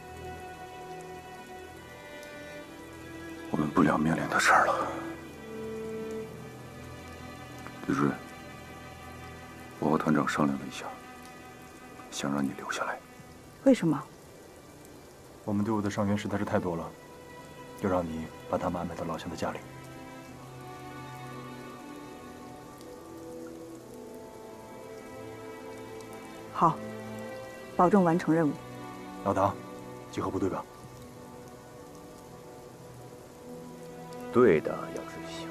我们不聊命令的事儿了。吕主任，我和团长商量了一下，想让你留下来。为什么？我们队伍的伤员实在是太多了，就让你把他们安排到老乡的家里。好，保证完成任务。老唐，集合部队吧。对的要执行，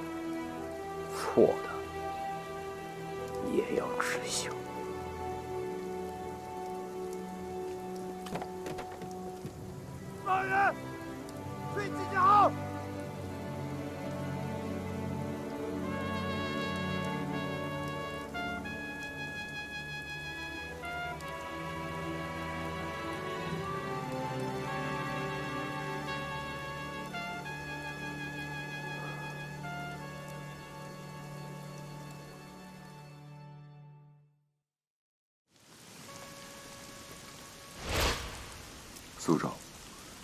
错的也要执行。老人，对自己好。苏长，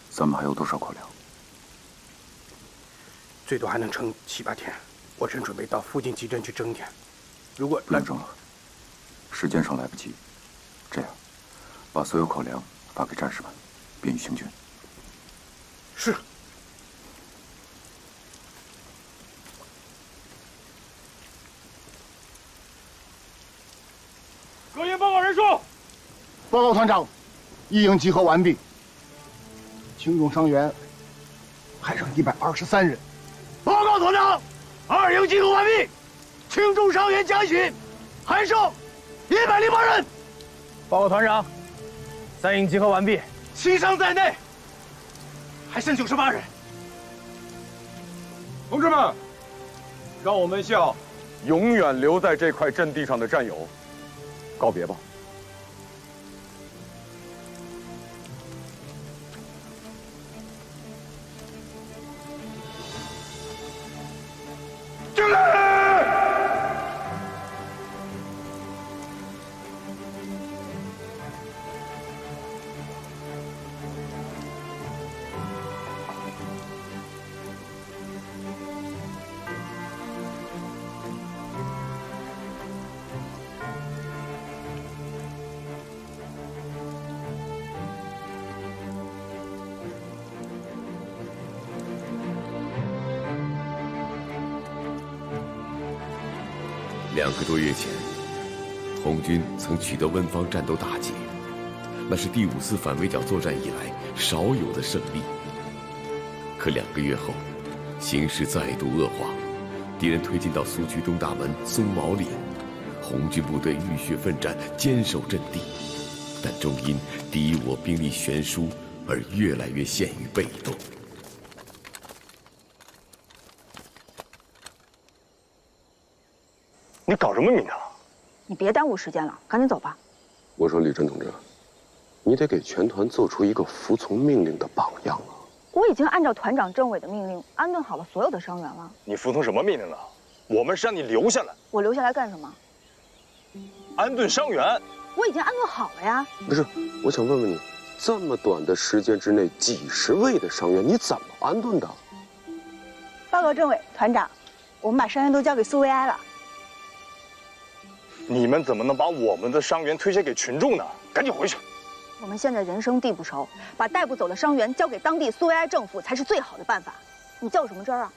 咱们还有多少口粮？最多还能撑7、8天。我正准备到附近集镇去征点，如果不用征了，时间上来不及。这样，把所有口粮发给战士们，便于行军。是。各营报告人数。报告团长，一营集合完毕。轻重伤员还剩123人。报告团长，2营集合完毕，轻重伤员加许，还剩108人。报告团长，3营集合完毕，牺牲在内，还剩98人。同志们，让我们向永远留在这块阵地上的战友告别吧。2个多月前，红军曾取得温坊战斗大捷，那是第5次反围剿作战以来少有的胜利。可2个月后，形势再度恶化，敌人推进到苏区东大门松毛岭，红军部队浴血奋战，坚守阵地，但终因敌我兵力悬殊而越来越陷于被动。你搞什么名堂？你别耽误时间了，赶紧走吧。我说李真同志，你得给全团做出一个服从命令的榜样啊！我已经按照团长、政委的命令安顿好了所有的伤员了。你服从什么命令呢？我们是让你留下来。我留下来干什么？安顿伤员。我已经安顿好了呀。不是，我想问问你，这么短的时间之内，几十位的伤员，你怎么安顿的？报告政委、团长，我们把伤员都交给苏维埃了。你们怎么能把我们的伤员推卸给群众呢？赶紧回去！我们现在人生地不熟，把带不走的伤员交给当地苏维埃政府才是最好的办法。你较什么真儿啊？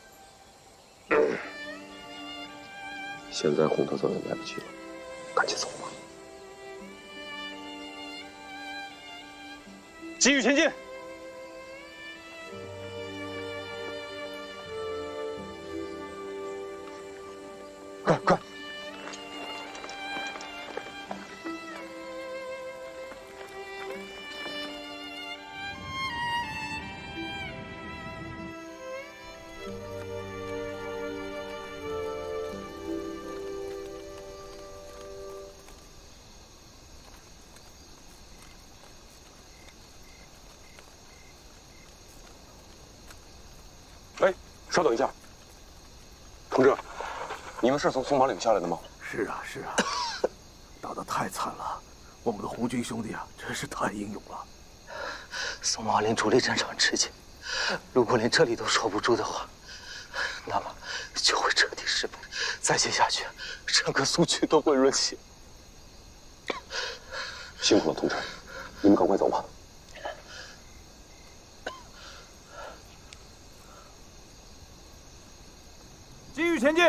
现在哄他走也来不及了，赶紧走吧。继续前进。快！哎，稍等一下，同志，你们是从松马岭下来的吗？是啊，打得太惨了，我们的红军兄弟啊，真是太英勇了。松马岭主力战场吃紧，如果连这里都守不住的话，那么就会彻底失败。再接下去，整个苏区都会沦陷。辛苦了，同志，你们赶快走吧。继续前进。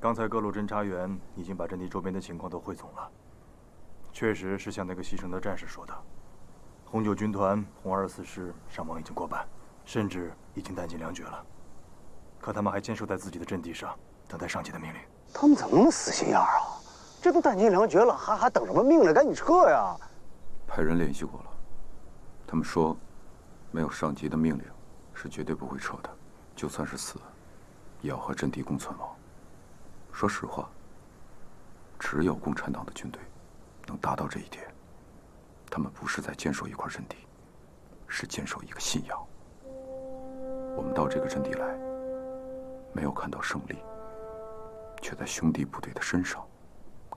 刚才各路侦察员已经把阵地周边的情况都汇总了，确实是像那个牺牲的战士说的，红9军团红24师伤亡已经过半，甚至已经弹尽粮绝了。可他们还坚守在自己的阵地上，等待上级的命令。他们怎么那么死心眼儿啊？这都弹尽粮绝了，还等什么命令？赶紧撤呀！派人联系过了，他们说，没有上级的命令，是绝对不会撤的，就算是死，也要和阵地共存亡。说实话，只有共产党的军队能达到这一点。他们不是在坚守一块阵地，是坚守一个信仰。我们到这个阵地来，没有看到胜利，却在兄弟部队的身上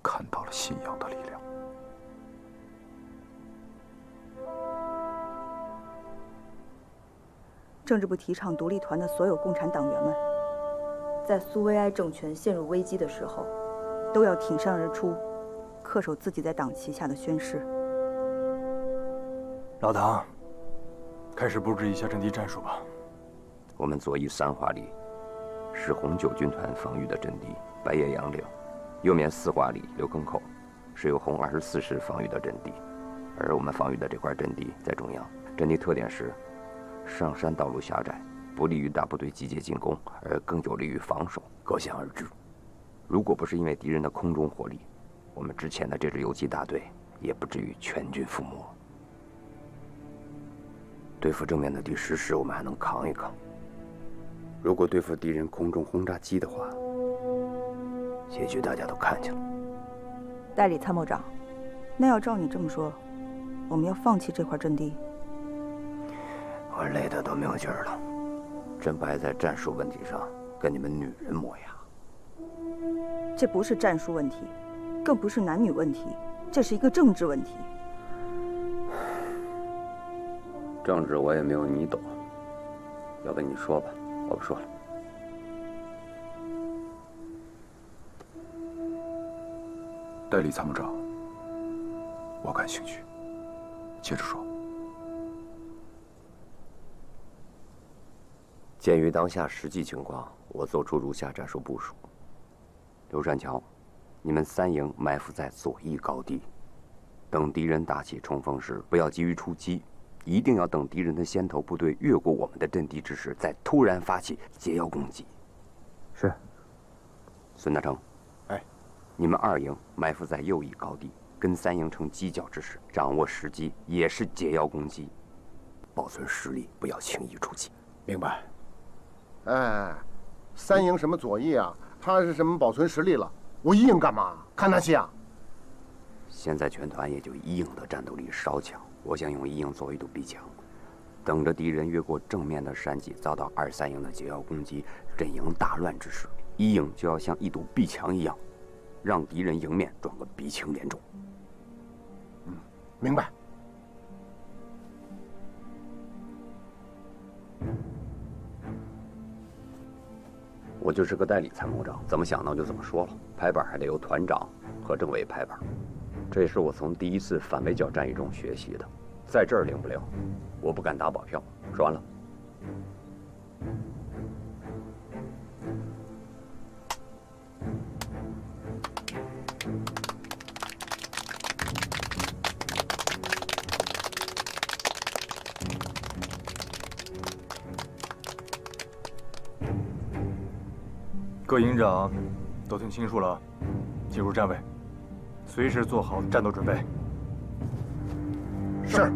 看到了信仰的力量。政治部提倡独立团的所有共产党员们，在苏维埃政权陷入危机的时候，都要挺身而出，恪守自己在党旗下的宣誓。老唐，开始布置一下阵地战术吧。我们左翼3华里是红9军团防御的阵地，白叶杨岭；右面4华里刘坑口是由红24师防御的阵地，而我们防御的这块阵地在中央。阵地特点是上山道路狭窄，不利于大部队集结进攻，而更有利于防守，可想而知。如果不是因为敌人的空中火力，我们之前的这支游击大队也不至于全军覆没。对付正面的第10师，我们还能扛一扛。如果对付敌人空中轰炸机的话，结局大家都看见了。代理参谋长，那要照你这么说，我们要放弃这块阵地？我累得都没有劲儿了，真不爱在战术问题上跟你们女人磨牙。这不是战术问题，更不是男女问题，这是一个政治问题。政治我也没有你懂，要不你说吧，我不说了。代理参谋长，我感兴趣，接着说。鉴于当下实际情况，我做出如下战术部署：刘山桥，你们3营埋伏在左翼高地，等敌人打起冲锋时，不要急于出击，一定要等敌人的先头部队越过我们的阵地之时，再突然发起截腰攻击。是。孙大成，哎，你们2营埋伏在右翼高地，跟3营成犄角之势，掌握时机，也是截腰攻击，保存实力，不要轻易出击。明白。哎，3营什么左翼啊？他是什么保存实力了？我1营干嘛？看他戏啊？现在全团也就1营的战斗力稍强，我想用1营作为一堵壁墙，等着敌人越过正面的山脊，遭到2、3营的截腰攻击，阵营大乱之时，1营就要像一堵壁墙一样，让敌人迎面撞个鼻青脸肿。明白。我就是个代理参谋长，怎么想到就怎么说了，拍板还得由团长和政委拍板，这也是我从第1次反围剿战役中学习的，在这儿灵不灵，我不敢打保票。说完了。各营长都听清楚了，进入站位，随时做好战斗准备。是。